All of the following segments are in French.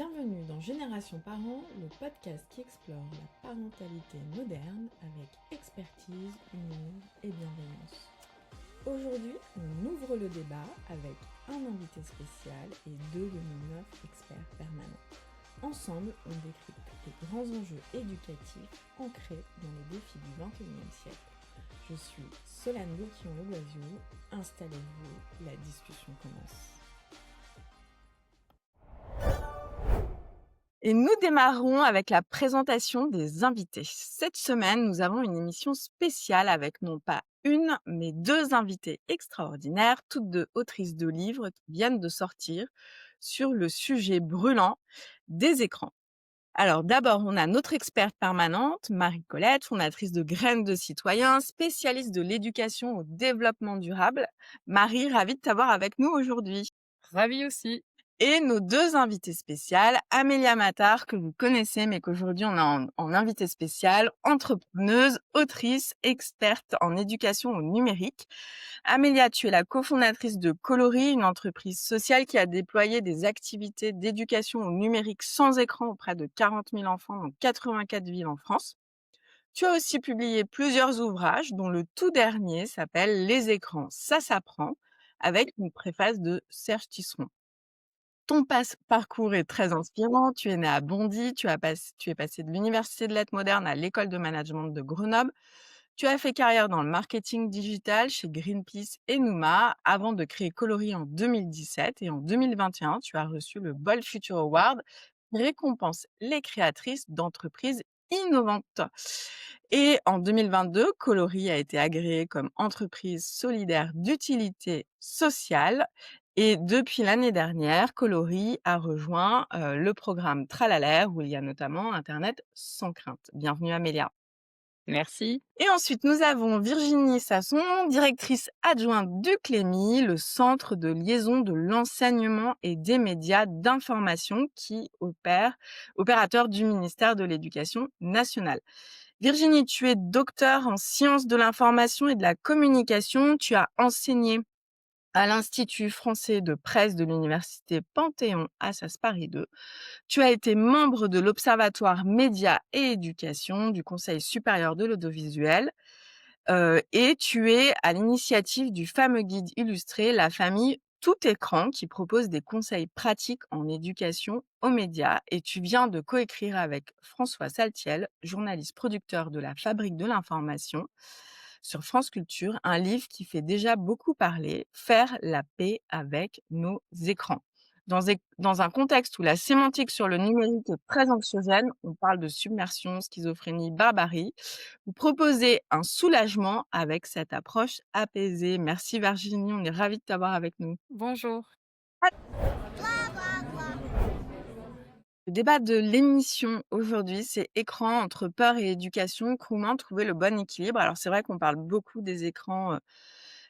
Bienvenue dans Génération Parents, le podcast qui explore la parentalité moderne avec expertise, humour et bienveillance. Aujourd'hui, on ouvre le débat avec un invité spécial et deux de nos 9 experts permanents. Ensemble, on décrypte les grands enjeux éducatifs ancrés dans les défis du XXIe siècle. Je suis Solane Bourquillon-Legoisiou, installez-vous, la discussion commence. Et nous démarrons avec la présentation des invités. Cette semaine, nous avons une émission spéciale avec non pas une, mais deux invités extraordinaires, toutes deux autrices de livres qui viennent de sortir sur le sujet brûlant des écrans. Alors d'abord, on a notre experte permanente, Marie-Colette, fondatrice de Graines de Citoyens, spécialiste de l'éducation au développement durable. Marie, ravie de t'avoir avec nous aujourd'hui. Ravie aussi. Et nos deux invités spéciales, Amélia Matar, que vous connaissez, mais qu'aujourd'hui on a en invité spécial, entrepreneuse, autrice, experte en éducation au numérique. Amélia, tu es la cofondatrice de Coloris, une entreprise sociale qui a déployé des activités d'éducation au numérique sans écran auprès de 40 000 enfants dans 84 villes en France. Tu as aussi publié plusieurs ouvrages, dont le tout dernier s'appelle Les écrans, ça s'apprend, avec une préface de Serge Tisseron. Ton parcours est très inspirant. Tu es né à Bondy, tu es passé de l'Université de lettres modernes à l'École de management de Grenoble. Tu as fait carrière dans le marketing digital chez Greenpeace et Nouma avant de créer Coloris en 2017. Et en 2021, tu as reçu le Bold Future Award qui récompense les créatrices d'entreprises innovantes. Et en 2022, Coloris a été agréé comme entreprise solidaire d'utilité sociale. Et depuis l'année dernière, Coloris a rejoint le programme Tralalaire, où il y a notamment Internet sans crainte. Bienvenue Amélia. Merci. Et ensuite, nous avons Virginie Sasson, directrice adjointe du CLEMI, le centre de liaison de l'enseignement et des médias d'information opérateur du ministère de l'Éducation nationale. Virginie, tu es docteure en sciences de l'information et de la communication. Tu as enseigné à l'Institut français de presse de l'Université Panthéon-Assas Paris 2. Tu as été membre de l'Observatoire Médias et Éducation du Conseil supérieur de l'audiovisuel et tu es à l'initiative du fameux guide illustré La famille tout écran qui propose des conseils pratiques en éducation aux médias et tu viens de coécrire avec François Saltiel, journaliste producteur de La Fabrique de l'information, sur France Culture, un livre qui fait déjà beaucoup parler, Faire la paix avec nos écrans. Dans un contexte où la sémantique sur le numérique est très anxiogène, on parle de submersion, schizophrénie, barbarie, vous proposez un soulagement avec cette approche apaisée. Merci Virginie, on est ravis de t'avoir avec nous. Bonjour. Le débat de l'émission aujourd'hui, c'est écran entre peur et éducation. Comment trouver le bon équilibre? Alors c'est vrai qu'on parle beaucoup des écrans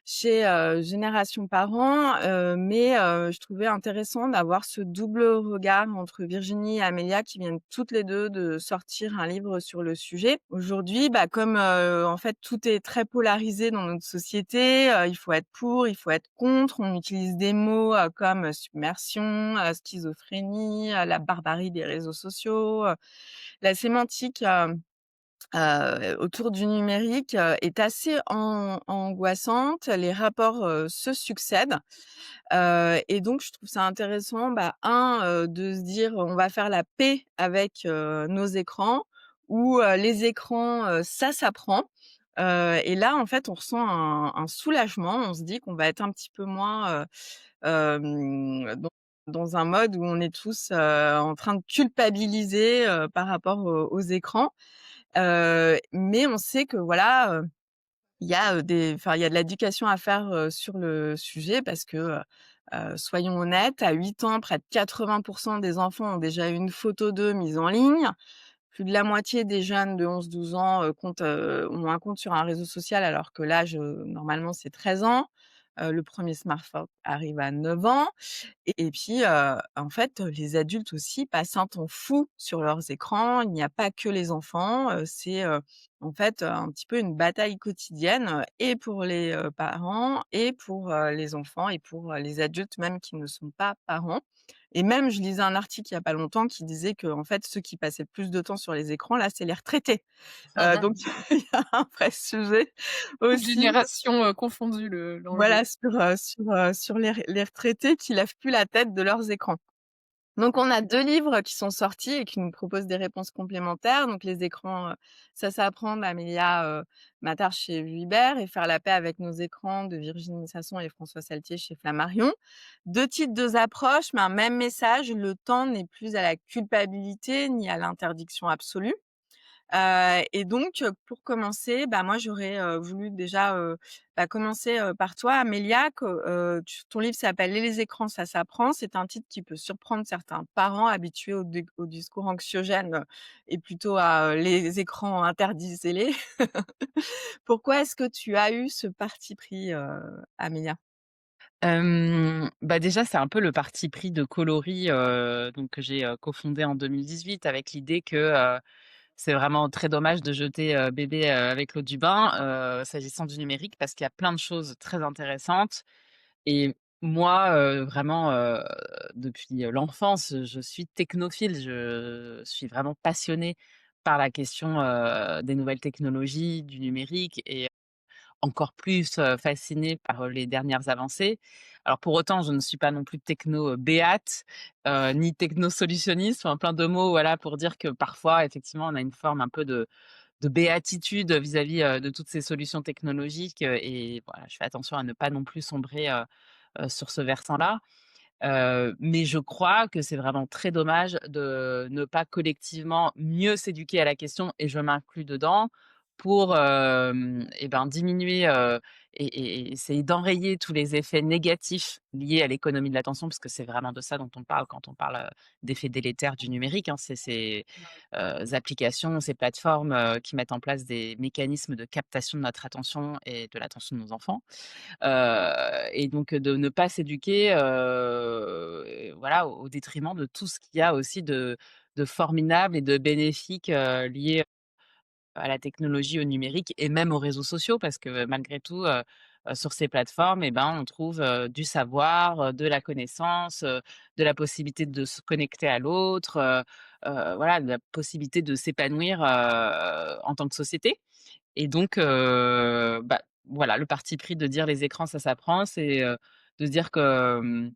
chez Génération Parents, mais je trouvais intéressant d'avoir ce double regard entre Virginie et Amélia qui viennent toutes les deux de sortir un livre sur le sujet. Aujourd'hui, comme en fait tout est très polarisé dans notre société, il faut être pour, il faut être contre. On utilise des mots comme submersion, schizophrénie, la barbarie des réseaux sociaux, la sémantique. Autour du numérique, est assez angoissante. Les rapports, se succèdent, et donc je trouve ça intéressant, de se dire: «On va faire la paix avec, nos écrans» ou, «Les écrans, ça s'apprend». Et là, en fait, on ressent un soulagement. On se dit qu'on va être un petit peu moins, dans un mode où on est tous, en train de culpabiliser, par rapport aux écrans. Mais on sait que voilà, il y a de l'éducation à faire, sur le sujet parce que, soyons honnêtes, à 8 ans, près de 80 des enfants ont déjà une photo d'eux mise en ligne. Plus de la moitié des jeunes de 11-12 ans, ont un compte sur un réseau social alors que l'âge, normalement, c'est 13 ans. Le premier smartphone arrive à 9 ans. Et puis, en fait, les adultes aussi passent un temps fou sur leurs écrans. Il n'y a pas que les enfants, c'est, en fait, un petit peu une bataille quotidienne, et pour les, parents et pour, les enfants et pour, les adultes même qui ne sont pas parents. Et même, je lisais un article il y a pas longtemps qui disait qu'en fait, ceux qui passaient le plus de temps sur les écrans, là, c'est les retraités. Donc il y a un vrai sujet Toutes aussi, générations, confondues l'enjeu. voilà, sur les retraités qui lèvent plus la tête de leurs écrans. Donc on a 2 livres qui sont sortis et qui nous proposent des réponses complémentaires. Donc les écrans, ça s'apprend d'Amélia, Matar chez Vuibert et Faire la paix avec nos écrans de Virginie Sasson et François Saltier chez Flammarion. 2 titres, 2 approches, mais un même message: le temps n'est plus à la culpabilité ni à l'interdiction absolue. Et donc, pour commencer, bah, moi j'aurais, voulu déjà, commencer, par toi Amélia, que, ton livre s'appelle «Et les écrans, ça s'apprend». C'est un titre qui peut surprendre certains parents habitués au discours anxiogène, et plutôt à, «Les écrans, interdisez-les». Pourquoi est-ce que tu as eu ce parti pris, Amélia? Bah, déjà, c'est un peu le parti pris de Coloris, donc que j'ai, cofondé en 2018 avec l'idée que, c'est vraiment très dommage de jeter, bébé, avec l'eau du bain, s'agissant du numérique parce qu'il y a plein de choses très intéressantes et moi, vraiment, depuis, l'enfance, je suis technophile. Je suis vraiment passionnée par la question, des nouvelles technologies, du numérique et encore plus, fascinée par, les dernières avancées. Alors pour autant, je ne suis pas non plus techno, béate, ni techno-solutionniste, enfin plein de mots, voilà, pour dire que parfois, effectivement, on a une forme un peu de béatitude vis-à-vis, de toutes ces solutions technologiques, et voilà, je fais attention à ne pas non plus sombrer, sur ce versant-là. Mais je crois que c'est vraiment très dommage de ne pas collectivement mieux s'éduquer à la question et je m'inclus dedans pour, et ben, diminuer, et essayer d'enrayer tous les effets négatifs liés à l'économie de l'attention, parce que c'est vraiment de ça dont on parle quand on parle, d'effets délétères du numérique, hein. C'est ces, applications, ces plateformes, qui mettent en place des mécanismes de captation de notre attention et de l'attention de nos enfants. Et donc de ne pas s'éduquer, voilà, au détriment de tout ce qu'il y a aussi de formidable et de bénéfique, lié à la technologie, au numérique et même aux réseaux sociaux parce que malgré tout, sur ces plateformes et ben, on trouve, du savoir, de la connaissance, de la possibilité de se connecter à l'autre, voilà, de la possibilité de s'épanouir, en tant que société. Et donc, bah, voilà, le parti pris de dire: «Les écrans, ça s'apprend», c'est, de se dire que,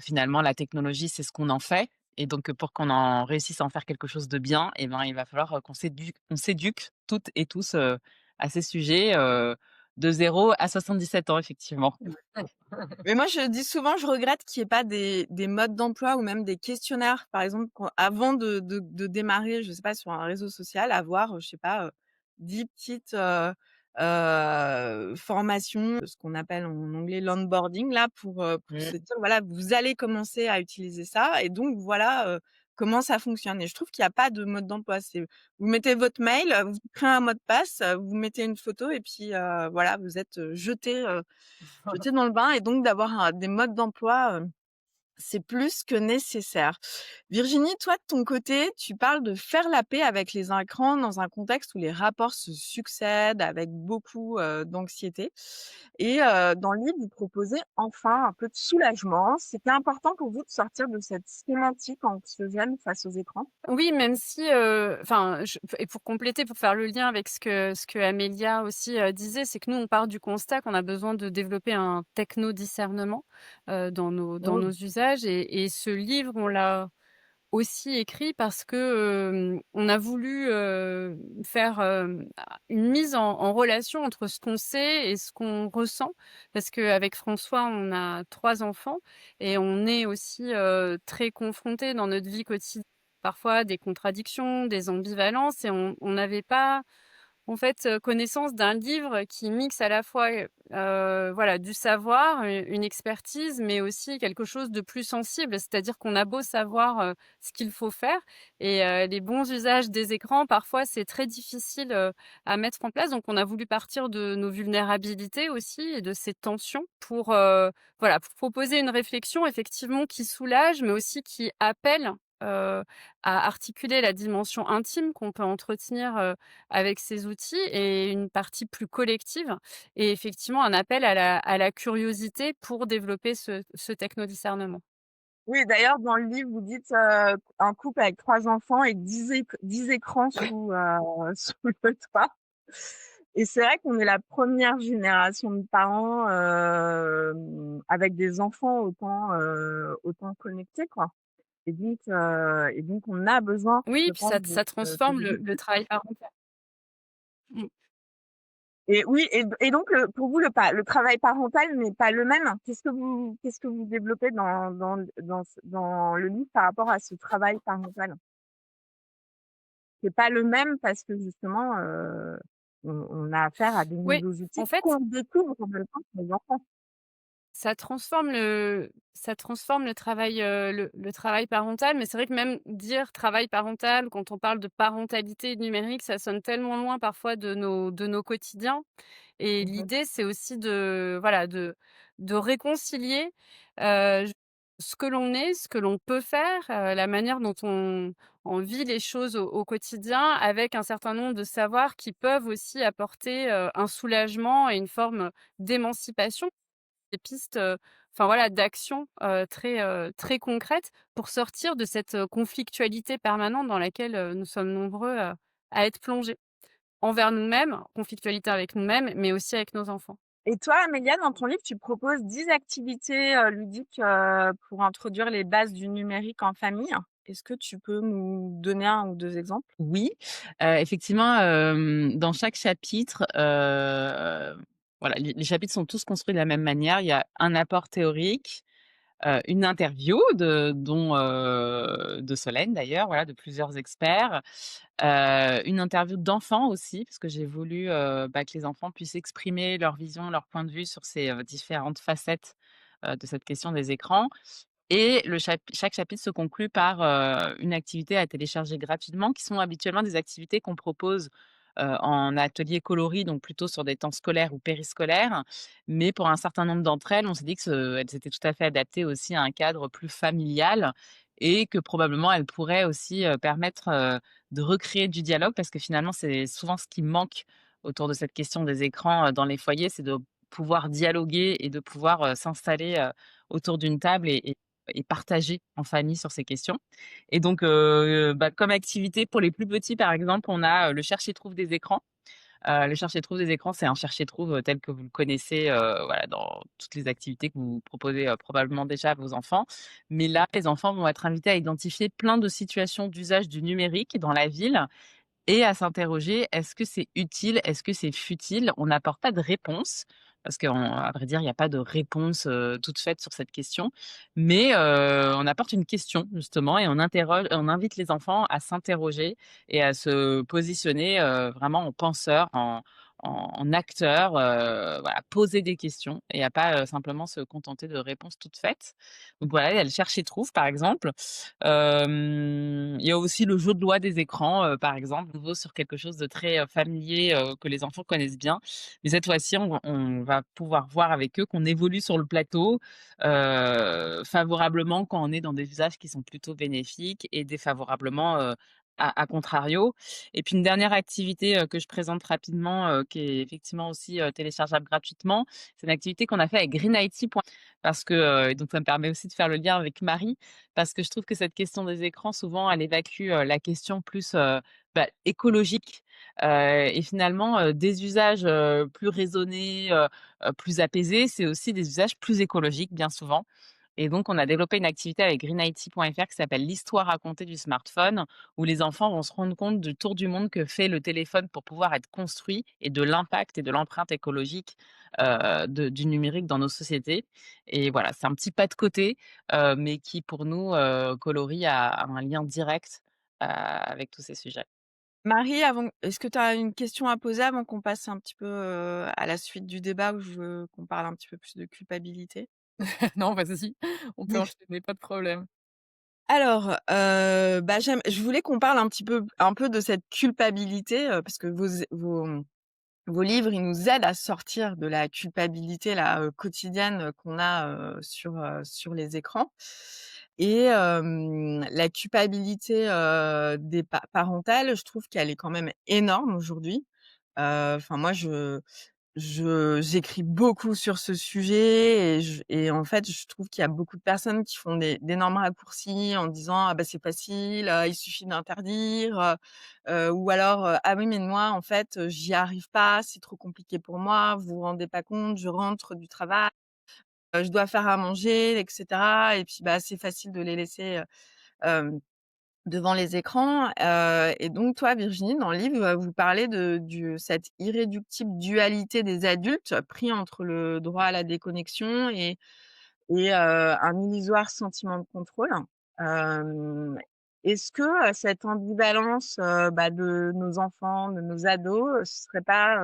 finalement, la technologie, c'est ce qu'on en fait et donc, pour qu'on en réussisse à en faire quelque chose de bien et ben, il va falloir, qu'on s'éduque toutes et tous, à ces sujets, de 0 à 77 ans, effectivement. Mais moi, je dis souvent, je regrette qu'il y ait pas des modes d'emploi ou même des questionnaires, par exemple, avant de démarrer, je sais pas, sur un réseau social, avoir, je sais pas, 10 petites, formations, ce qu'on appelle en anglais l'onboarding là, pour Mmh. se dire: «Voilà, vous allez commencer à utiliser ça et donc voilà, comment ça fonctionne» et je trouve qu'il y a pas de mode d'emploi. C'est vous mettez votre mail, vous créez un mot de passe, vous mettez une photo et puis, voilà, vous êtes, jeté dans le bain et donc d'avoir des modes d'emploi, c'est plus que nécessaire. Virginie, toi de ton côté, tu parles de faire la paix avec les écrans dans un contexte où les rapports se succèdent avec beaucoup, d'anxiété et dans le livre, vous proposez enfin un peu de soulagement. C'était important pour vous de sortir de cette sémantique anxiogène face aux écrans? Oui, même si, enfin, je et pour compléter, pour faire le lien avec ce que Amélia aussi, disait, c'est que nous, on part du constat qu'on a besoin de développer un techno-discernement, dans nos Mmh. usages et ce livre, on l'a aussi écrit parce que, on a voulu, faire, une mise en relation entre ce qu'on sait et ce qu'on ressent. Parce qu'avec François, on a 3 enfants et on est aussi, très confrontés dans notre vie quotidienne, parfois à des contradictions, des ambivalences et on n'avait pas en fait, connaissance d'un livre qui mixe à la fois, voilà, du savoir, une expertise, mais aussi quelque chose de plus sensible. C'est-à-dire qu'on a beau savoir, ce qu'il faut faire et les bons usages des écrans, parfois, c'est très difficile, à mettre en place. Donc on a voulu partir de nos vulnérabilités aussi et de ces tensions pour, voilà, pour proposer une réflexion effectivement qui soulage, mais aussi qui appelle, à articuler la dimension intime qu'on peut entretenir, avec ces outils et une partie plus collective et effectivement un appel à la curiosité pour développer ce techno-discernement. Oui, d'ailleurs, dans le livre, vous dites, un couple avec 3 enfants et 10 écrans sous, sous le toit. Et c'est vrai qu'on est la première génération de parents, avec des enfants autant connectés, quoi. Et donc on a besoin, Oui, je puis pense, ça de transforme des le outils. travail parental. Mmh. Et oui, et donc pour vous, le travail parental n'est pas le même? Qu'est-ce que vous développez dans le livre par rapport à ce travail parental? C'est pas le même parce que justement, on a affaire à des Oui, nouveaux en outils fait, qu'on découvre en même temps que les enfants. ça transforme le travail parental, mais c'est vrai que même dire travail parental, quand on parle de parentalité numérique, ça sonne tellement loin parfois de nos quotidiens. Et Mmh. l'idée, c'est aussi de voilà, de réconcilier, j ce que l'on est, ce que l'on peut faire, la manière dont on vit les choses au quotidien avec un certain nombre de savoirs qui peuvent aussi apporter, un soulagement et une forme d'émancipation. Des pistes, enfin voilà, d'action, très concrètes pour sortir de cette, conflictualité permanente dans laquelle, nous sommes nombreux, à être plongés. Envers nous-mêmes, conflictualité avec nous-mêmes, mais aussi avec nos enfants. Et toi, Amélia, dans ton livre, tu proposes 10 activités, ludiques, pour introduire les bases du numérique en famille. Est-ce que tu peux nous donner un ou 2 exemples? Oui, effectivement, dans chaque chapitre, voilà, les chapitres sont tous construits de la même manière. Il y a un apport théorique, une interview de Solène d'ailleurs, voilà, de plusieurs experts, une interview d'enfants aussi, parce que j'ai voulu, que les enfants puissent exprimer leur vision, leur point de vue sur ces, différentes facettes, de cette question des écrans. Et chaque chapitre se conclut par, une activité à télécharger gratuitement, qui sont habituellement des activités qu'on propose, en atelier coloris, donc plutôt sur des temps scolaires ou périscolaires. Mais pour un certain nombre d'entre elles, on s'est dit elles étaient tout à fait adaptées aussi à un cadre plus familial et que probablement elles pourraient aussi, permettre, de recréer du dialogue parce que finalement, c'est souvent ce qui manque autour de cette question des écrans, dans les foyers, c'est de pouvoir dialoguer et de pouvoir, s'installer, autour d'une table et partager en famille sur ces questions. Et donc, comme activité pour les plus petits, par exemple, on a, le chercher-trouve des écrans. Le chercher-trouve des écrans, c'est un chercher-trouve, tel que vous le connaissez, voilà, dans toutes les activités que vous proposez, probablement déjà à vos enfants. Mais là, les enfants vont être invités à identifier plein de situations d'usage du numérique dans la ville et à s'interroger: «Est-ce que c'est utile? Est-ce que c'est futile?» On n'apporte pas de réponse parce qu'à vrai dire, il y a pas de réponse, toute faite sur cette question. Mais, on apporte une question justement et on invite les enfants à s'interroger et à se positionner, vraiment en penseur, en acteur, voilà, poser des questions et à pas, simplement se contenter de réponses toutes faites. Donc voilà, il y a le cherche et trouve par exemple. Il y a aussi le jeu de loi des écrans, par exemple, nouveau sur quelque chose de très, familier, que les enfants connaissent bien. Mais cette fois-ci, on va pouvoir voir avec eux qu'on évolue sur le plateau, favorablement quand on est dans des usages qui sont plutôt bénéfiques et défavorablement, à contrario. Et puis une dernière activité, que je présente rapidement, qui est effectivement aussi, téléchargeable gratuitement, c'est une activité qu'on a fait avec greenIT. Parce que, et donc ça me permet aussi de faire le lien avec Marie, parce que je trouve que cette question des écrans, souvent, elle évacue, la question plus, écologique, et finalement, des usages, plus raisonnés, plus apaisés, c'est aussi des usages plus écologiques, bien souvent. Et donc on a développé une activité avec greenIT.fr qui s'appelle «L'histoire racontée du smartphone», où les enfants vont se rendre compte du tour du monde que fait le téléphone pour pouvoir être construit et de l'impact et de l'empreinte écologique, du numérique dans nos sociétés. Et voilà, c'est un petit pas de côté, mais qui pour nous, coloris a un lien direct, avec tous ces sujets. Marie, avant est-ce que tu as une question à poser avant qu'on passe un petit peu, à la suite du débat où je veux qu'on parle un petit peu plus de culpabilité? Non, pas de souci, on peut enchaîner, pas de problème. Alors, je voulais qu'on parle un peu de cette culpabilité, parce que vos livres, ils nous aident à sortir de la culpabilité là, quotidienne, qu'on a, sur les écrans. Et la culpabilité, des parentale, je trouve qu'elle est quand même énorme aujourd'hui. Enfin moi j'écris beaucoup sur ce sujet et en fait, je trouve qu'il y a beaucoup de personnes qui font d'énormes raccourcis en disant: «Ah bah, c'est facile, il suffit d'interdire», ou alors, «Ah oui, mais moi, en fait, j'y arrive pas, c'est trop compliqué pour moi, vous vous rendez pas compte, je rentre du travail, je dois faire à manger» et cetera et puis, bah, c'est facile de les laisser, hem devant les écrans, et donc toi, Virginie, dans le livre, vous parlez cette irréductible dualité des adultes pris entre le droit à la déconnexion et un illusoire sentiment de contrôle. Hem, Est-ce que, cette ambivalence, bah, de nos enfants, de nos ados, ce serait pas,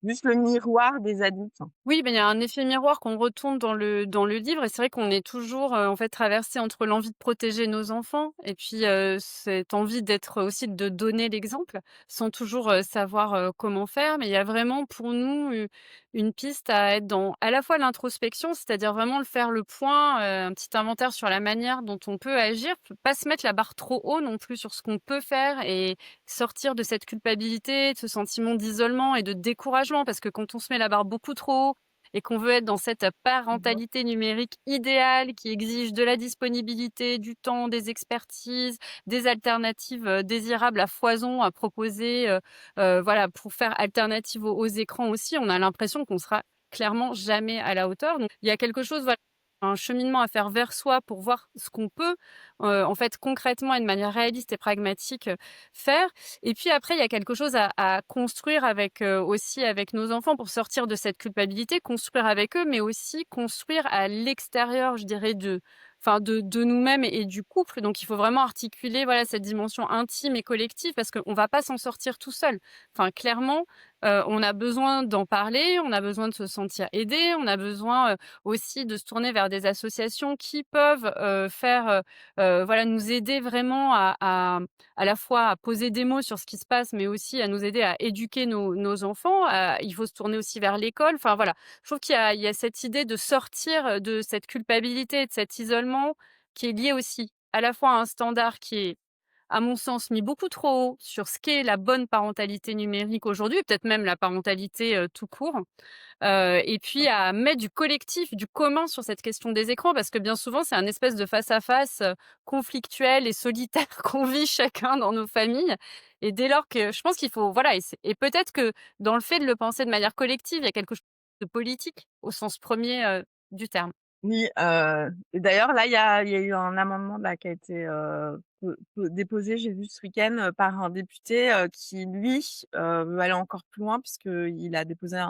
juste le miroir des adultes? Oui, il y a un effet miroir qu'on retourne dans le livre et c'est vrai qu'on est toujours, en fait, traversé entre l'envie de protéger nos enfants et puis, cette envie d'être aussi de donner l'exemple, sans toujours, savoir, comment faire. Mais il y a vraiment pour nous une piste à être dans à la fois l'introspection, c'est-à-dire vraiment le faire le point, un petit inventaire sur la manière dont on peut agir, pas se mettre la barre trop haut non plus sur ce qu'on peut faire et sortir de cette culpabilité, de ce sentiment d'isolement et de découragement. Parce que quand on se met la barre beaucoup trop haut et qu'on veut être dans cette Mmh. parentalité numérique idéale qui exige de la disponibilité, du temps, des expertises, des alternatives, désirables à foison à proposer, voilà, pour faire alternative aux écrans aussi, on a l'impression qu'on sera clairement jamais à la hauteur. Donc il y a quelque chose, voilà, un cheminement à faire vers soi pour voir ce qu'on peut, en fait, concrètement et de manière réaliste et pragmatique, faire. Et puis après, il y a quelque chose à construire avec, aussi avec nos enfants pour sortir de cette culpabilité, construire avec eux, mais aussi construire à l'extérieur, je dirais, de nous-mêmes et du couple. Donc il faut vraiment articuler, voilà, cette dimension intime et collective parce qu'on va pas s'en sortir tout seul. Enfin, clairement, on a besoin d'en parler, on a besoin de se sentir aidé, on a besoin, aussi de se tourner vers des associations qui peuvent, faire, voilà, nous aider vraiment à la fois à poser des mots sur ce qui se passe, mais aussi à nous aider à éduquer nos enfants. Il faut se tourner aussi vers l'école. Enfin voilà, je trouve qu'il y a cette idée de sortir, de cette culpabilité et de cet isolement qui est lié aussi à la fois à un standard qui est, à mon sens, mis beaucoup trop haut sur ce qu'est la bonne parentalité numérique aujourd'hui, peut-être même la parentalité, tout court. Et puis à mettre du collectif, du commun sur cette question des écrans parce que bien souvent, c'est un espèce de face à face, conflictuel et solitaire qu'on vit chacun dans nos familles et dès lors que je pense qu'il faut voilà et peut-être que dans le fait de le penser de manière collective, il y a quelque chose de politique au sens premier du terme. Oui, et d'ailleurs là, il y a eu un amendement là qui a été, déposé, j'ai vu ce week-end, par un député, qui lui, veut aller encore plus loin puisqu'il a déposé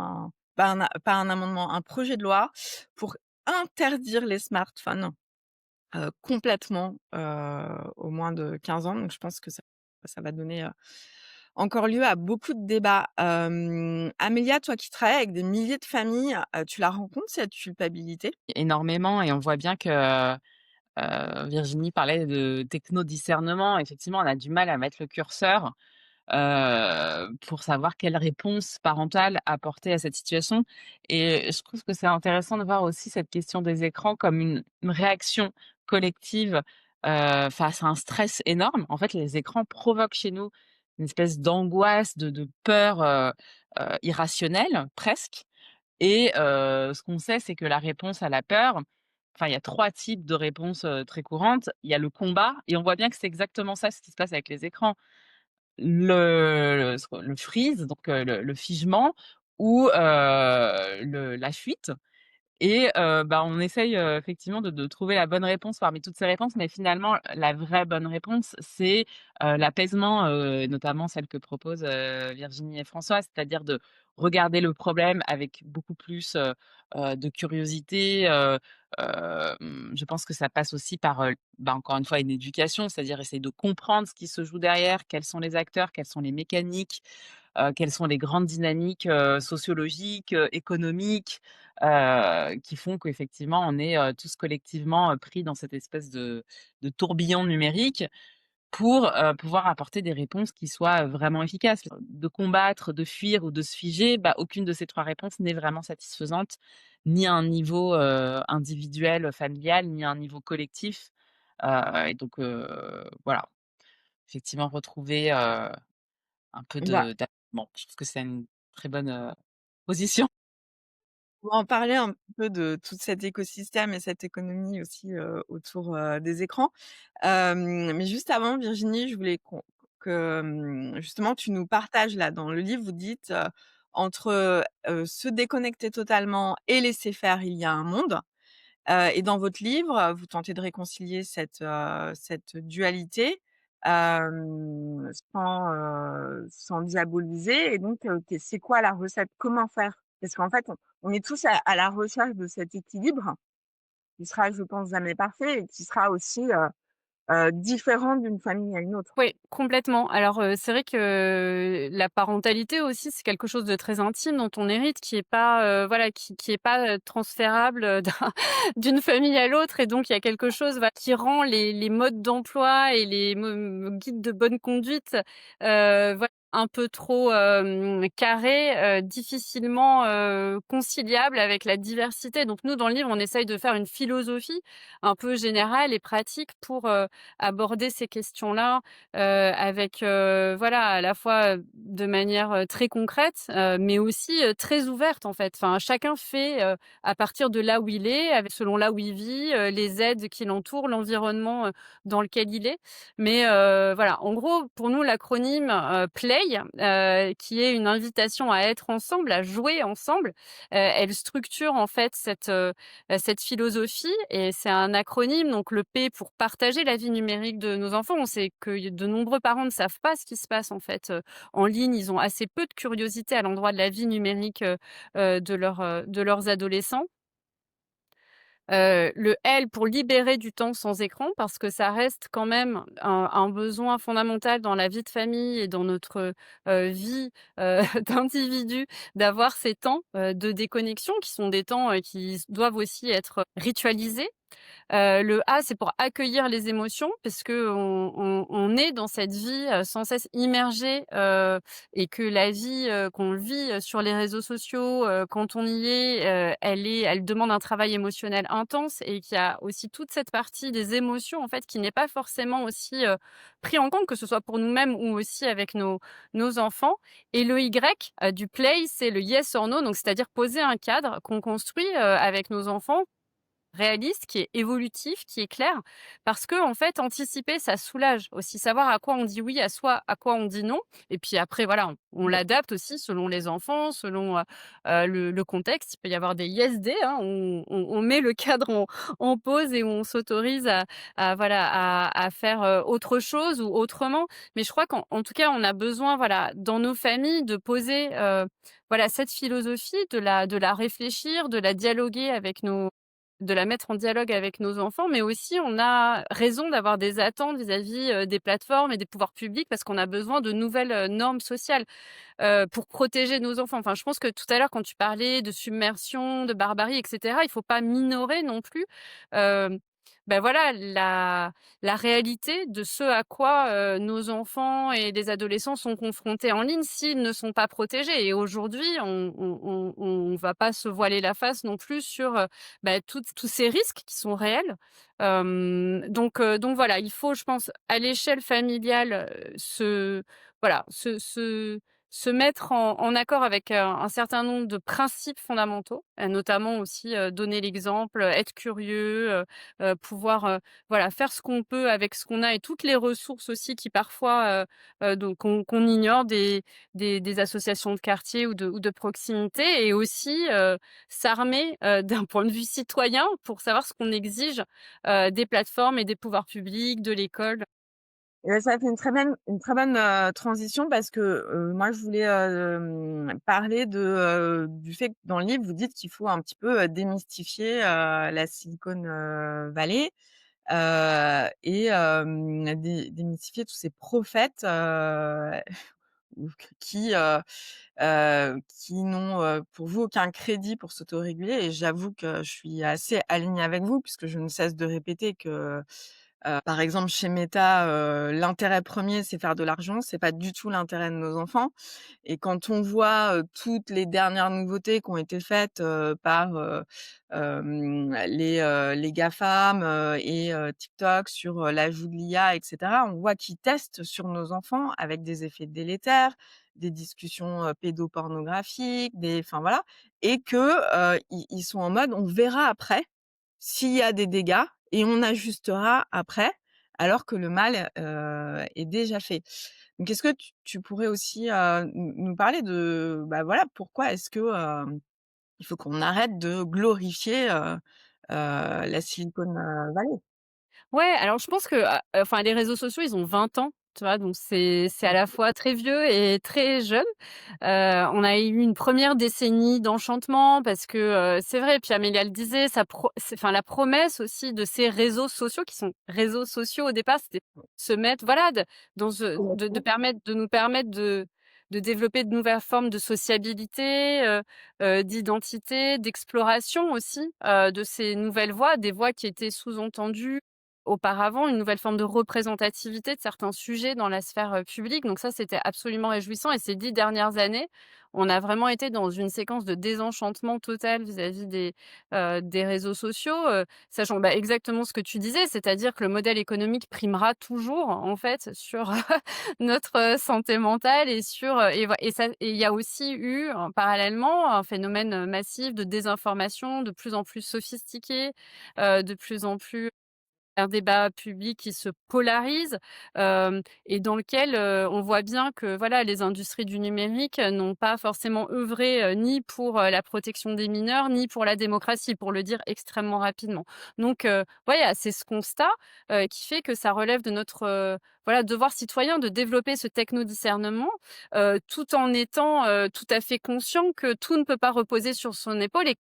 pas un amendement, un projet de loi pour interdire les smartphones, complètement, aux moins de 15 ans. Donc je pense que ça va donner, encore lieu à beaucoup de débats. Amélia, toi qui travailles avec des milliers de familles, tu la rencontres cette culpabilité? Énormément et on voit bien que, Virginie parlait de techno-discernement. Effectivement, on a du mal à mettre le curseur, pour savoir quelle réponse parentale apporter à cette situation et je trouve que c'est intéressant de voir aussi cette question des écrans comme une réaction collective, face à un stress énorme. En fait, les écrans provoquent chez nous une espèce d'angoisse, de peur, irrationnelle presque et ce qu'on sait, c'est que la réponse à la peur enfin, il y a 3 types de réponses, très courantes. Il y a le combat et on voit bien que c'est exactement ça, ce qui se passe avec les écrans. Le freeze, donc le figement ou la fuite et bah, on essaye, effectivement de trouver la bonne réponse parmi toutes ces réponses, mais finalement, la vraie bonne réponse, c'est, l'apaisement, notamment celle que proposent, Virginie et François, c'est-à-dire de regarder le problème avec beaucoup plus, de curiosité, je pense que ça passe aussi par, bah, encore une fois, une éducation, c'est-à-dire essayer de comprendre ce qui se joue derrière, quels sont les acteurs, quelles sont les mécaniques, quelles sont les grandes dynamiques, sociologiques, économiques, qui font qu'effectivement on est, tous collectivement, pris dans cette espèce de tourbillon numérique pour, pouvoir apporter des réponses qui soient, vraiment efficaces. De combattre, de fuir ou de se figer, bah, aucune de ces 3 réponses n'est vraiment satisfaisante, ni à un niveau, individuel, familial, ni à un niveau collectif, et donc voilà, effectivement retrouver, un peu Bah de d'apaisement. Je trouve que c'est une très bonne, position. Pour en parler un petit peu de tout cet écosystème et cette économie aussi, autour, des écrans. Mais juste avant, Virginie, je voulais que, justement tu nous partages là, dans le livre, vous dites, entre, se déconnecter totalement et laisser faire, il y a un monde. Et dans votre livre, vous tentez de réconcilier cette dualité, sans diaboliser et donc c'est quoi la recette? Comment faire? Parce qu'en fait, on est tous à la recherche de cet équilibre qui sera, je pense, jamais parfait et qui sera aussi, différent d'une famille à une autre. Oui, complètement. Alors, c'est vrai que la parentalité aussi, c'est quelque chose de très intime dont on hérite, qui est pas, voilà, qui est pas, transférable, d'une famille à l'autre et donc il y a quelque chose, voilà, qui rend les modes d'emploi et les guides de bonne conduite, voilà, un peu trop, carrés, difficilement, conciliables avec la diversité. Donc nous, dans le livre, on essaye de faire une philosophie un peu générale et pratique pour, aborder ces questions-là, avec, voilà, à la fois, de manière, très concrète, mais aussi, très ouverte, en fait. Enfin, chacun fait, à partir de là où il est, avec selon là où il vit, les aides qui l'entourent, l'environnement, dans lequel il est. Mais, voilà, en gros, pour nous, l'acronyme, PLAY, qui est une invitation à être ensemble, à jouer ensemble, elle structure, en fait, cette philosophie et c'est un acronyme, donc le P pour partager la vie numérique de nos enfants. On sait que de nombreux parents ne savent pas ce qui se passe en fait, en ligne. Ils ont assez peu de curiosité à l'endroit de la vie numérique, de leurs adolescents. Le L pour libérer du temps sans écran parce que ça reste quand même un besoin fondamental dans la vie de famille et dans notre, vie, d'individu d'avoir ces temps, de déconnexion qui sont des temps, qui doivent aussi être ritualisés. Le A, c'est pour accueillir les émotions parce qu'on est dans cette vie, sans cesse immergée, et que la vie, qu'on vit, sur les réseaux sociaux, quand on y est, elle demande un travail émotionnel intense et qu'il y a aussi toute cette partie des émotions, en fait, qui n'est pas forcément aussi, pris en compte, que ce soit pour nous-mêmes ou aussi avec nos enfants. Et le Y, du play, c'est le yes or no, donc c'est-à-dire poser un cadre qu'on construit, avec nos enfants réaliste, qui est évolutif, qui est clair, parce que en fait, anticiper, ça soulage aussi. Savoir à quoi on dit oui, à quoi on dit non. Et puis après, voilà, on l'adapte aussi selon les enfants, selon le contexte. Il peut y avoir des yes day, hein, on met le cadre en pause et on s'autorise voilà, à faire autre chose ou autrement. Mais je crois qu'en tout cas, on a besoin, voilà, dans nos familles, de poser voilà, cette philosophie, de la réfléchir, de la dialoguer avec de la mettre en dialogue avec nos enfants, mais aussi on a raison d'avoir des attentes vis-à-vis, des plateformes et des pouvoirs publics parce qu'on a besoin de nouvelles, normes sociales, pour protéger nos enfants. Enfin, je pense que tout à l'heure quand tu parlais de submersion, de barbarie et cetera, il faut pas minorer non plus, hem, voilà la réalité de ce à quoi, nos enfants et les adolescents sont confrontés en ligne s'ils ne sont pas protégés et aujourd'hui on va pas se voiler la face non plus sur, toutes tous ces risques qui sont réels. Donc voilà, il faut, je pense, à l'échelle familiale, se mettre en accord avec, un certain nombre de principes fondamentaux, notamment aussi, donner l'exemple, être curieux, pouvoir, voilà, faire ce qu'on peut avec ce qu'on a et toutes les ressources aussi qui parfois, donc qu'on ignore des associations de quartier ou de proximité et aussi, s'armer, d'un point de vue citoyen pour savoir ce qu'on exige, des plateformes et des pouvoirs publics, de l'école. Et bah, ça fait une très bonne, transition parce que, moi je voulais, parler du fait que dans le livre, vous dites qu'il faut un petit peu, démystifier, la Silicon, Valley, et démystifier tous ces prophètes, ou qui n'ont, pour vous aucun crédit pour s'autoréguler et j'avoue que je suis assez alignée avec vous puisque je ne cesse de répéter que, Par exemple, chez Meta, l'intérêt premier, c'est faire de l'argent, c'est pas du tout l'intérêt de nos enfants. Et quand on voit, toutes les dernières nouveautés qui ont été faites, par, les GAFAM, et TikTok sur, l'ajout de l'IA et cetera, on voit qu'ils testent sur nos enfants avec des effets délétères, des discussions, pédopornographiques, enfin voilà, et que, ils sont en mode: «On verra après s'il y a des dégâts et on ajustera après», alors que le mal, est déjà fait. Donc est-ce que tu pourrais aussi, nous parler de, bah, voilà, pourquoi est-ce que, il faut qu'on arrête de glorifier, la Silicon, Valley? Ouais, alors je pense que, enfin les réseaux sociaux, ils ont 20 ans, tu vois? Donc c'est à la fois très vieux et très jeune. On a eu une première décennie d'enchantement parce que, c'est vrai, puis Amélia le disait, enfin la promesse aussi de ces réseaux sociaux qui sont réseaux sociaux au départ, c'était se mettre voilà, de nous permettre de développer de nouvelles formes de sociabilité, d'identité, d'exploration aussi, de ces nouvelles voies, des voies qui étaient sous-entendues auparavant, une nouvelle forme de représentativité de certains sujets dans la sphère, publique. Donc ça, c'était absolument réjouissant et ces 10 dernières années, on a vraiment été dans une séquence de désenchantement total vis-à-vis des réseaux sociaux, sachant, bah, exactement ce que tu disais, c'est-à-dire que le modèle économique primera toujours, en fait, sur notre, santé mentale et sur, et il y a aussi eu, parallèlement, un phénomène, massif de désinformation de plus en plus sophistiqué, de plus en plus un débat public qui se polarise, et dans lequel, on voit bien que, voilà, les industries du numérique, n'ont pas forcément œuvré, ni pour, la protection des mineurs, ni pour la démocratie, pour le dire extrêmement rapidement. Donc, voilà, c'est ce constat, qui fait que ça relève de notre, voilà, devoir citoyen de développer ce techno-discernement, tout en étant, tout à fait conscient que tout ne peut pas reposer sur son épaule et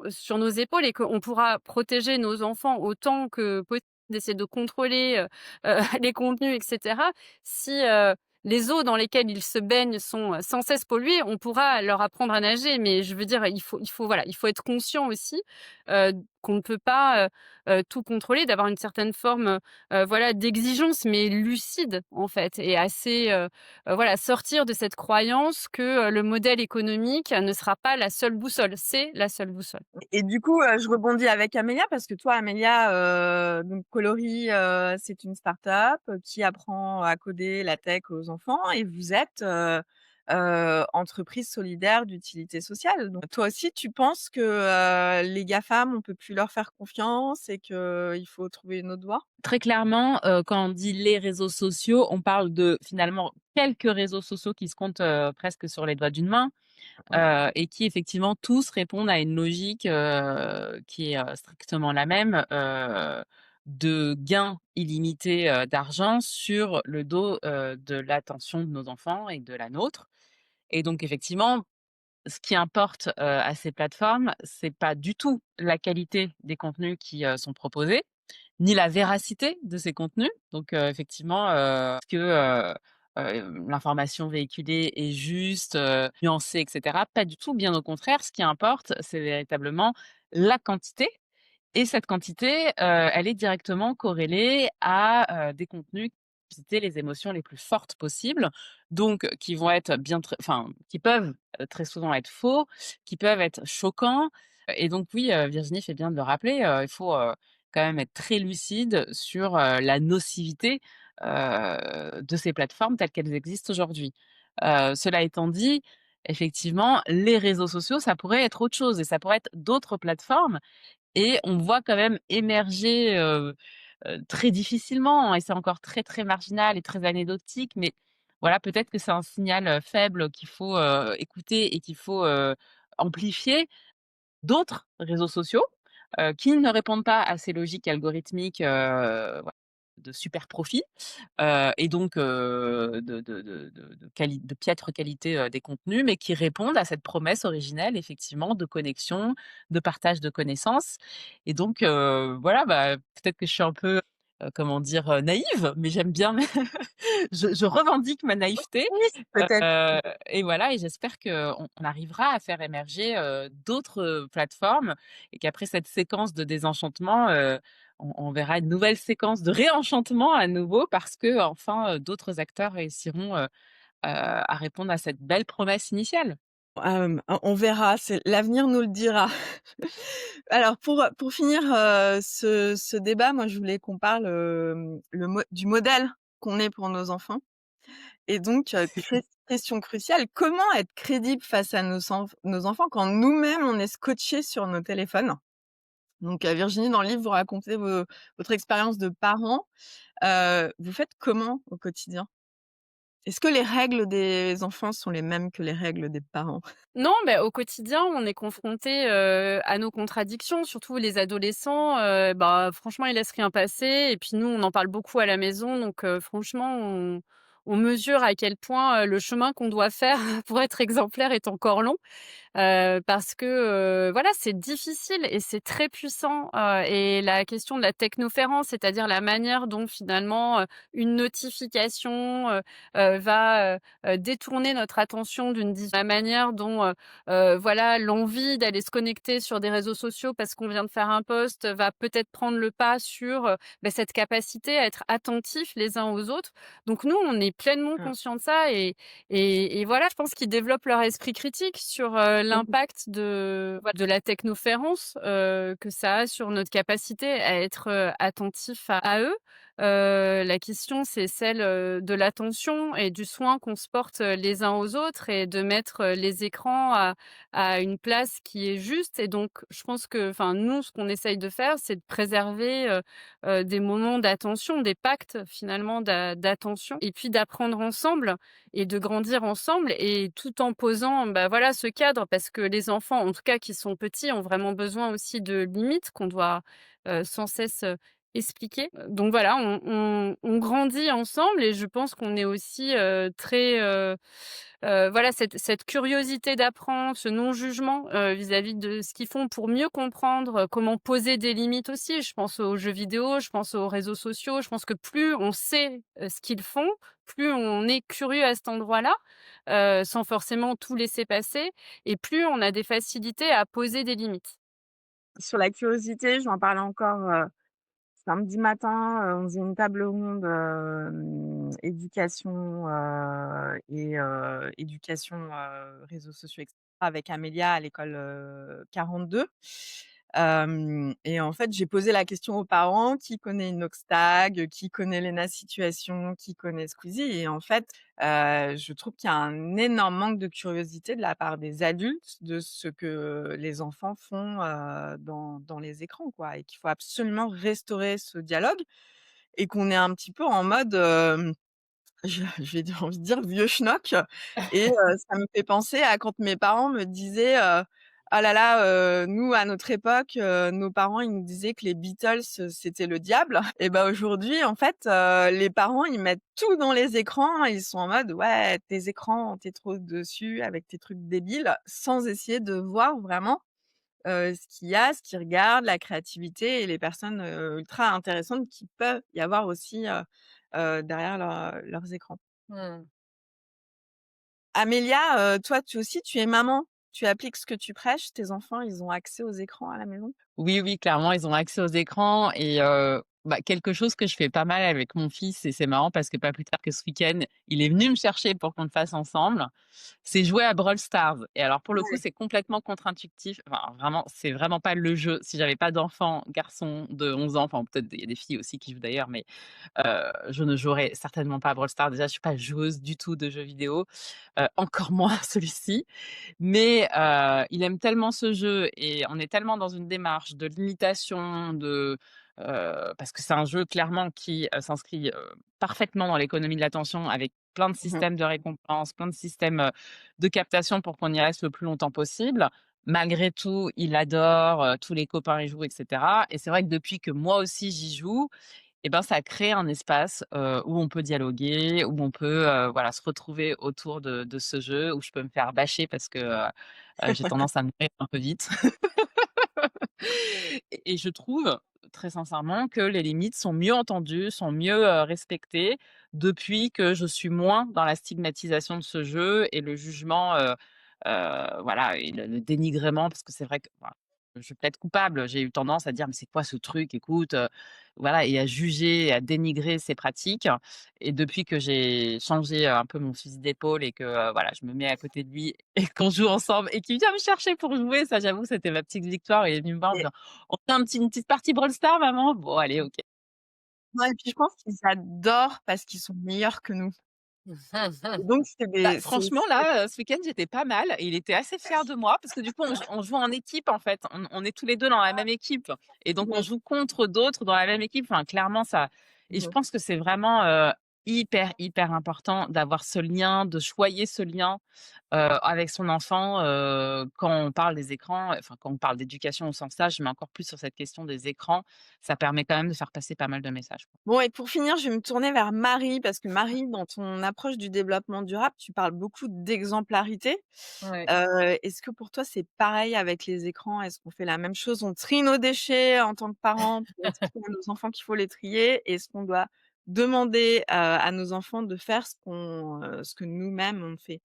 sur nos épaules et qu'on pourra protéger nos enfants autant que possible d'essayer de contrôler, les contenus et cetera. Si, les eaux dans lesquelles ils se baignent sont, sans cesse polluées, on pourra leur apprendre à nager. Mais je veux dire, il faut voilà, il faut être conscient aussi, qu'on ne peut pas, tout contrôler, d'avoir une certaine forme, voilà, d'exigence, mais lucide en fait et assez, voilà, sortir de cette croyance que, le modèle économique ne sera pas la seule boussole. C'est la seule boussole. Et du coup, je rebondis avec Amélia parce que toi, Amélia, donc Coloris, c'est une start-up qui apprend à coder la tech aux enfants et vous êtes, entreprise solidaire d'utilité sociale. Donc toi aussi, tu penses que, les GAFAM, on peut plus leur faire confiance et qu'il faut trouver une autre voie? Très clairement, quand on dit les réseaux sociaux, on parle de finalement quelques réseaux sociaux qui se comptent, presque sur les doigts d'une main, Ouais. et qui effectivement tous répondent à une logique, qui est, strictement la même, de gain illimité, d'argent sur le dos, de l'attention de nos enfants et de la nôtre. Et donc effectivement, ce qui importe, à ces plateformes, c'est pas du tout la qualité des contenus qui, sont proposés, ni la véracité de ces contenus. Donc, effectivement, est-ce que, l'information véhiculée est juste, nuancée et cetera? Pas du tout, bien au contraire. Ce qui importe, c'est véritablement la quantité et cette quantité, elle est directement corrélée à, des contenus qui vont susciter les émotions les plus fortes possibles, donc qui vont être enfin, qui peuvent, très souvent être faux, qui peuvent être choquants, et donc oui, Virginie fait bien de le rappeler, il faut, quand même être très lucide sur, la nocivité, de ces plateformes telles qu'elles existent aujourd'hui. Cela étant dit, effectivement, les réseaux sociaux, ça pourrait être autre chose et ça pourrait être d'autres plateformes et on voit quand même émerger, très difficilement, hein, et c'est encore très, très marginal et très anecdotique, mais voilà, peut-être que c'est un signal, faible qu'il faut, écouter et qu'il faut, amplifier. D'autres réseaux sociaux, qui ne répondent pas à ces logiques algorithmiques, voilà, de super profit, et donc de piètre qualité, des contenus, mais qui répondent à cette promesse originelle effectivement de connexion, de partage de connaissances et donc voilà, bah, peut-être que je suis un peu, comment dire? Naïve, mais j'aime bien je revendique ma naïveté, Oui, peut-être. et voilà et j'espère qu'on arrivera à faire émerger, d'autres, plateformes et qu'après cette séquence de désenchantement, on verra une nouvelle séquence de réenchantement à nouveau parce qu'enfin, d'autres acteurs réussiront, à répondre à cette belle promesse initiale. On verra, c'est l'avenir nous le dira. Alors pour finir, ce débat, moi je voulais qu'on parle, du modèle qu'on est pour nos enfants et donc question cruciale, comment être crédible face à nos enfants quand nous-mêmes on est scotchés sur nos téléphones? Donc Virginie, dans le livre, vous racontez votre expérience de parent. Vous faites comment au quotidien? Est-ce que les règles des enfants sont les mêmes que les règles des parents? Non, au quotidien, on est confronté à nos contradictions, surtout les adolescents, franchement, ils laissent rien passer et puis nous, on en parle beaucoup à la maison donc franchement, on mesure à quel point, le chemin qu'on doit faire pour être exemplaire est encore long. Parce que, voilà, c'est difficile et c'est très puissant, et la question de la technoférence, c'est-à-dire la manière dont finalement, une notification, va, détourner notre attention la manière dont, voilà, l'envie d'aller se connecter sur des réseaux sociaux parce qu'on vient de faire un post, va peut-être prendre le pas sur, cette capacité à être attentifs les uns aux autres. Donc nous, on est pleinement Mmh. conscients de ça et voilà, je pense qu'ils développent leur esprit critique sur, Mmh. l'impact de la technoférence, que ça a sur notre capacité à être, attentif à eux. La question, c'est celle, de l'attention et du soin qu'on se porte, les uns aux autres et de mettre, les écrans à une place qui est juste et donc je pense que enfin, nous, ce qu'on essaye de faire, c'est de préserver, des moments d'attention, des pactes finalement d'attention et puis d'apprendre ensemble et de grandir ensemble et tout en posant, voilà, ce cadre parce que les enfants, en tout cas qui sont petits, ont vraiment besoin aussi de limites qu'on doit, sans cesse, expliquer. Donc voilà, on grandit ensemble et je pense qu'on est aussi, très, voilà, cette curiosité d'apprendre, ce non-jugement, vis-à-vis de ce qu'ils font pour mieux comprendre, comment poser des limites aussi. Je pense aux jeux vidéo, je pense aux réseaux sociaux. Je pense que plus on sait, ce qu'ils font, plus on est curieux à cet endroit-là, sans forcément tout laisser passer et plus on a des facilités à poser des limites. Sur la curiosité, j'en parlais encore, samedi matin, on faisait une table ronde, éducation, éducation, réseaux sociaux et cetera avec Amélia à l'école, 42. Hem Et en fait, j'ai posé la question aux parents: «Qui connaît Inoxtag? Qui connaît Léna Situation? Qui connaît Squeezie?» Et en fait, je trouve qu'il y a un énorme manque de curiosité de la part des adultes de ce que les enfants font, dans les écrans, quoi, et qu'il faut absolument restaurer ce dialogue et qu'on est un petit peu en mode, j'ai envie de dire vieux schnock et ça me fait penser à quand mes parents me disaient, «Ah là là, nous à notre époque, nos parents ils nous disaient que les Beatles, c'était le diable» et bah, aujourd'hui en fait, les parents ils mettent tout dans les écrans, ils sont en mode: «Ouais, tes écrans, tu trop dessus avec tes trucs débiles», sans essayer de voir vraiment, ce qu'il y a, ce qu'ils regardent, la créativité et les personnes, ultra intéressantes qui peuvent y avoir aussi, derrière leurs écrans. Mmh. Amélia, toi, tu es maman, tu appliques ce que tu prêches, tes enfants, ils ont accès aux écrans à la maison? Oui, oui, clairement, ils ont accès aux écrans et quelque chose que je fais pas mal avec mon fils et c'est marrant parce que pas plus tard que ce week-end, il est venu me chercher pour qu'on le fasse ensemble, c'est jouer à Brawl Stars et alors pour le coup, Ouais. c'est complètement contre-intuitif, enfin vraiment, c'est vraiment pas le jeu. Si j'avais pas d'enfant garçon de 11 ans, enfin peut-être il y a des filles aussi qui jouent d'ailleurs, mais je ne jouerais certainement pas à Brawl Stars. Déjà, je suis pas joueuse du tout de jeux vidéo, encore moins celui-ci. Mais il aime tellement ce jeu et on est tellement dans une démarche de limitation, parce que c'est un jeu clairement qui, s'inscrit, parfaitement dans l'économie de l'attention avec plein de Mmh. systèmes de récompense, plein de systèmes, de captation pour qu'on y reste le plus longtemps possible. Malgré tout, il adore, tous les copains y jouent et cetera et c'est vrai que depuis que moi aussi j'y joue et ben, ça crée un espace, où on peut dialoguer, où on peut, voilà, se retrouver autour de ce jeu, où je peux me faire bâcher parce que, j'ai tendance à me nourrir un peu vite. Et je trouve, très sincèrement, que les limites sont mieux entendues, sont mieux, respectées depuis que je suis moins dans la stigmatisation de ce jeu et le jugement, voilà et le dénigrement parce que c'est vrai que, voilà, je plaide coupable. J'ai eu tendance à dire: «Mais c'est quoi ce truc? Écoute», voilà et à juger et à dénigrer ces pratiques et depuis que j'ai changé, un peu mon fusil d'épaule et que, voilà, je me mets à côté de lui et qu'on joue ensemble et qu'il vient me chercher pour jouer, ça j'avoue c'était ma petite victoire. Il est venu me voir en me Et disant: «On fait une petite partie Brawl Stars maman?» «Bon allez, OK». ouais, et puis je pense qu'ils adorent parce qu'ils sont meilleurs que nous. Et donc Bah, c'est franchement là, ce week-end j'étais pas mal et il était assez fier de moi parce que du coup on joue en équipe en fait. On est tous les 2 dans la même équipe et donc on mmh, joue contre d'autres dans la même équipe. Enfin clairement ça et je mmh. pense que c'est vraiment, hyper, hyper important d'avoir ce lien, de choyer ce lien, avec son enfant, quand on parle des écrans, enfin quand on parle d'éducation au sens large, mais encore plus sur cette question des écrans, ça permet quand même de faire passer pas mal de messages. Bon, et pour finir, je vais me tourner vers Marie parce que Marie, dans ton approche du développement durable, tu parles beaucoup d'exemplarité. Ouais. Est-ce que pour toi, c'est pareil avec les écrans? Est-ce qu'on fait la même chose? On trie nos déchets en tant que parents pour expliquer à nos enfants qu'il faut les trier? Est-ce qu'on doit demander, à nos enfants de faire ce que nous-mêmes on fait?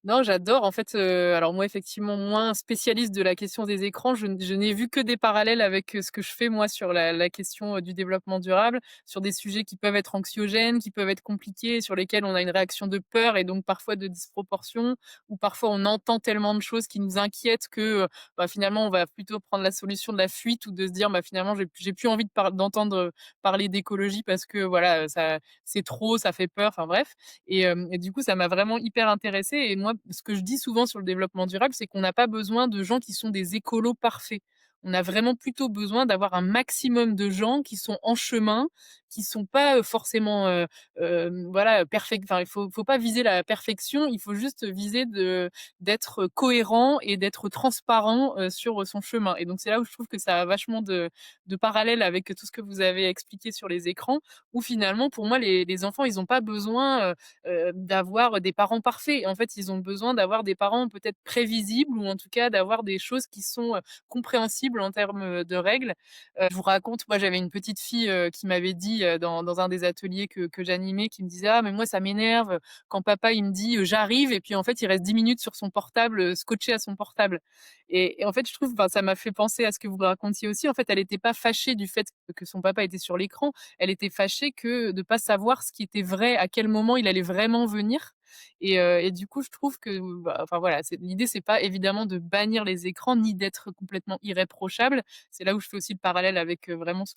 Non, j'adore en fait, alors moi effectivement moins spécialiste de la question des écrans, je n'ai vu que des parallèles avec, ce que je fais moi sur la question, du développement durable, sur des sujets qui peuvent être anxiogènes, qui peuvent être compliqués, sur lesquels on a une réaction de peur et donc parfois de disproportion, ou parfois on entend tellement de choses qui nous inquiètent que, bah, finalement on va plutôt prendre la solution de la fuite ou de se dire: «Bah, finalement j'ai plus envie d'entendre, parler d'écologie parce que voilà, ça c'est trop, ça fait peur», enfin bref. Et du coup, ça m'a vraiment hyper intéressée et moi, ce que je dis souvent sur le développement durable, c'est qu'on n'a pas besoin de gens qui sont des écolos parfaits. On a vraiment plutôt besoin d'avoir un maximum de gens qui sont en chemin, qui sont pas, forcément, voilà, enfin, il faut pas viser la perfection, il faut juste viser d'être cohérent et d'être transparent, sur, son chemin et donc c'est là où je trouve que ça a vachement de parallèles avec tout ce que vous avez expliqué sur les écrans, où finalement, pour moi, les enfants, ils ont pas besoin, d'avoir des parents parfaits. En fait, ils ont besoin d'avoir des parents peut-être prévisibles ou en tout cas d'avoir des choses qui sont, compréhensibles en termes, de règles. Je vous raconte, moi j'avais une petite fille, qui m'avait dit, dans un des ateliers que j'animais, qui me disait: «Ah mais moi ça m'énerve, quand papa il me dit, "J'arrive" et puis en fait il reste 10 minutes sur son portable, scotché à son portable». Et en fait je trouve, enfin ça m'a fait penser à ce que vous me racontiez aussi. En fait, elle était pas fâchée du fait que son papa était sur l'écran, elle était fâchée que de pas savoir ce qui était vrai, à quel moment il allait vraiment venir et du coup, je trouve que, bah, enfin voilà, l'idée, c'est pas évidemment de bannir les écrans ni d'être complètement irréprochable. C'est là où je fais aussi le parallèle avec, vraiment ce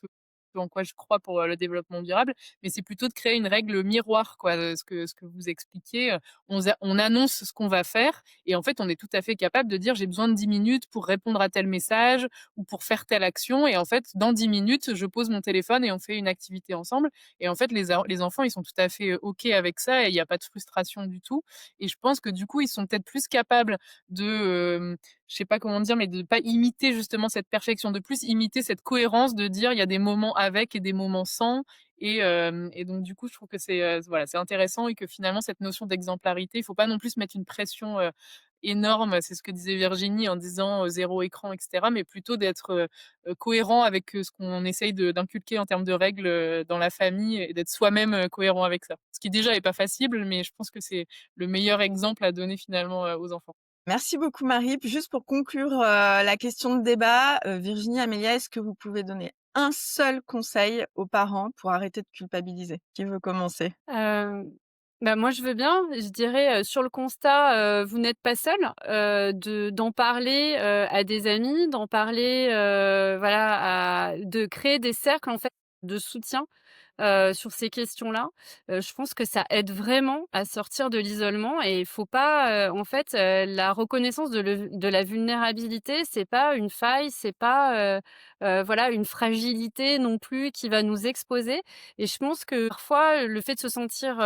en quoi je crois pour, le développement durable, mais c'est plutôt de créer une règle miroir quoi, ce que vous expliquiez, on annonce ce qu'on va faire et en fait, on est tout à fait capable de dire: «J'ai besoin de 10 minutes pour répondre à tel message ou pour faire telle action» et en fait, dans 10 minutes, je pose mon téléphone et on fait une activité ensemble et en fait, les enfants, ils sont tout à fait, OK avec ça et il y a pas de frustration du tout et je pense que du coup, ils sont peut-être plus capables de, je sais pas comment dire, mais de pas imiter justement cette perfection, de plus imiter cette cohérence de dire: «Il y a des moments avec et des moments sans» et donc du coup, je trouve que c'est, voilà, c'est intéressant et que finalement cette notion d'exemplarité, il faut pas non plus mettre une pression, énorme. C'est ce que disait Virginie en disant, 0 écran et cetera, mais plutôt d'être, cohérent avec, ce qu'on essaye d'inculquer en termes de règles, dans la famille et d'être soi-même, cohérent avec ça. Ce qui déjà est pas facile, mais je pense que c'est le meilleur exemple à donner finalement, aux enfants. Merci beaucoup Marie. Puis juste pour conclure, la question de débat, Virginie, Amélia, est-ce que vous pouvez donner un seul conseil aux parents pour arrêter de culpabiliser? Qui veut commencer? Hem, Bah, moi, je veux bien. Je dirais, sur le constat, vous n'êtes pas seul, d'en parler, à des amis, d'en parler, voilà, de créer des cercles, en fait, de soutien sur ces questions-là. Je pense que ça aide vraiment à sortir de l'isolement et il faut pas, en fait, la reconnaissance de la vulnérabilité, c'est pas une faille, c'est pas, voilà, une fragilité non plus qui va nous exposer et je pense que parfois, le fait de se sentir,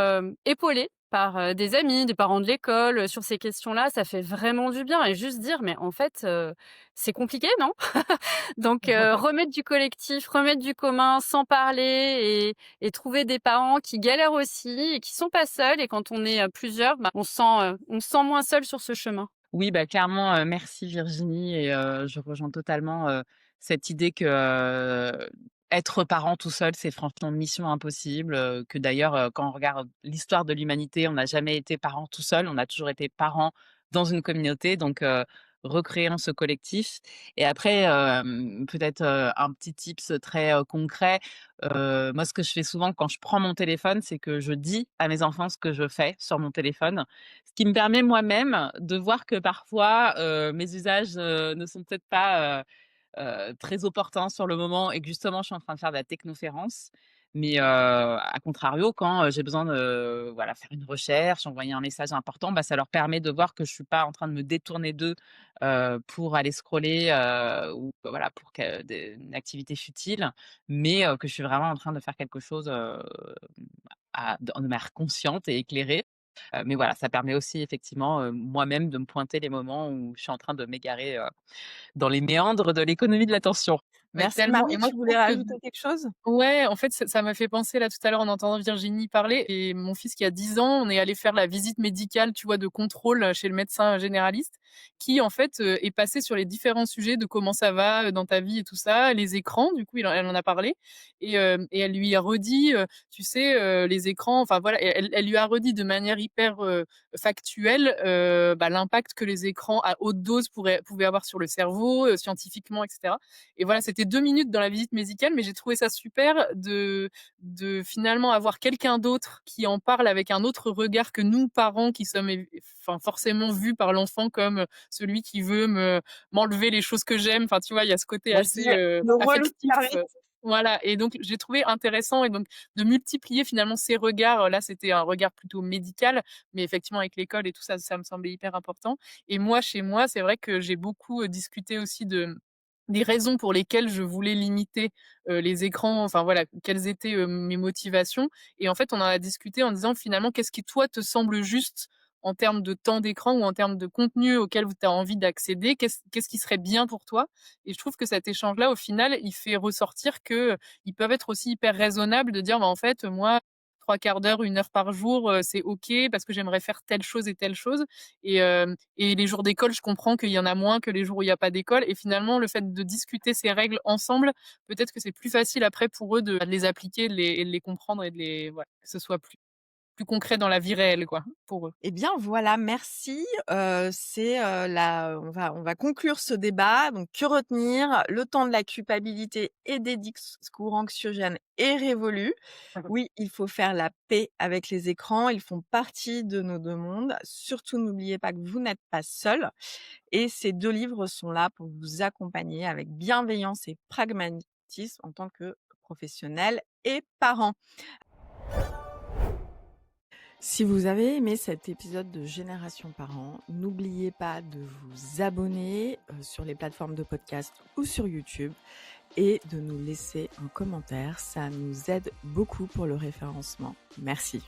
épaulé par, des amis, des parents de l'école, sur ces questions-là, ça fait vraiment du bien et juste dire: «Mais en fait, c'est compliqué, non?» Donc remettre du collectif, remettre du commun, sans parler et trouver des parents qui galèrent aussi et qui sont pas seuls et quand on est, plusieurs, bah, on se sent moins seul sur ce chemin. Oui, bah, clairement, merci Virginie et je rejoins totalement, cette idée que, être parent tout seul, c'est franchement mission impossible, que d'ailleurs, quand on regarde l'histoire de l'humanité, on n'a jamais été parent tout seul, on a toujours été parent dans une communauté donc recréons ce collectif. Et après, peut-être, un petit tips très, concret. Moi, ce que je fais souvent quand je prends mon téléphone, c'est que je dis à mes enfants ce que je fais sur mon téléphone. Ce qui me permet moi-même de voir que parfois, mes usages, ne sont peut-être pas, très opportun sur le moment et que justement je suis en train de faire de la technoférence. Mais, à contrario, quand, j'ai besoin de, voilà, faire une recherche, envoyer un message important, bah, ça leur permet de voir que je suis pas en train de me détourner d'eux, pour aller scroller, ou voilà, pour que une activité futile, mais, que je suis vraiment en train de faire quelque chose, de manière consciente et éclairée. Mais voilà, ça permet aussi effectivement, moi-même de me pointer les moments où je suis en train de m'égarer, dans les méandres de l'économie de l'attention. Ouais, Merci tellement et Marie, moi tu je voulais trouve que rajouter quelque chose? ouais, en fait, ça m'a fait penser là tout à l'heure en entendant Virginie parler et mon fils qui a 10 ans, on est allé faire la visite médicale, tu vois, de contrôle, chez le médecin généraliste qui en fait, est passé sur les différents sujets de comment ça va, dans ta vie et tout ça, les écrans, du coup, elle en a parlé et elle lui a redit, tu sais, les écrans, enfin voilà, elle lui a redit de manière hyper, factuelle, bah, l'impact que les écrans à haute dose pouvaient avoir sur le cerveau, scientifiquement et cetera. Et voilà, c'était 2 minutes dans la visite médicale, mais j'ai trouvé ça super de finalement avoir quelqu'un d'autre qui en parle avec un autre regard que nous, parents, qui sommes enfin, forcément vus par l'enfant comme celui qui veut m'enlever les choses que j'aime. Enfin, tu vois, il y a ce côté Moi, je assez dirais le relou de affectif. service. Voilà. Et donc, j'ai trouvé intéressant et donc de multiplier finalement ces regards. Là, c'était un regard plutôt médical, mais effectivement, avec l'école et tout ça, ça me semblait hyper important. Et moi, chez moi, c'est vrai que j'ai beaucoup discuté aussi des raisons pour lesquelles je voulais limiter, les écrans, enfin voilà, quelles étaient, mes motivations et en fait, on en a discuté en disant finalement: «Qu'est-ce qui toi te semble juste en termes de temps d'écran ou en termes de contenu auquel tu as envie d'accéder? Qu'est-ce qui serait bien pour toi?» Et je trouve que cet échange-là, au final, il fait ressortir que, ils peuvent être aussi hyper raisonnables de dire: «Bah, en fait, moi, 3/4 d'heure, 1 heure par jour, c'est OK parce que j'aimerais faire telle chose et telle chose et les jours d'école, je comprends qu'il y en a moins que les jours où il y a pas d'école et finalement, le fait de discuter ces règles ensemble, peut-être que c'est plus facile après pour eux de les appliquer, de les comprendre et de les voilà, que ce soit plus concret dans la vie réelle, quoi, pour eux. Eh bien voilà, merci. C'est, la on va conclure ce débat. Donc que retenir? Le temps de la culpabilité et des discours anxiogènes est révolu. Oui, il faut faire la paix avec les écrans, ils font partie de nos 2 mondes. Surtout n'oubliez pas que vous n'êtes pas seul et ces 2 livres sont là pour vous accompagner avec bienveillance et pragmatisme en tant que professionnels et parents. Si vous avez aimé cet épisode de Génération Parents, n'oubliez pas de vous abonner sur les plateformes de podcast ou sur YouTube et de nous laisser un commentaire. Ça nous aide beaucoup pour le référencement. Merci.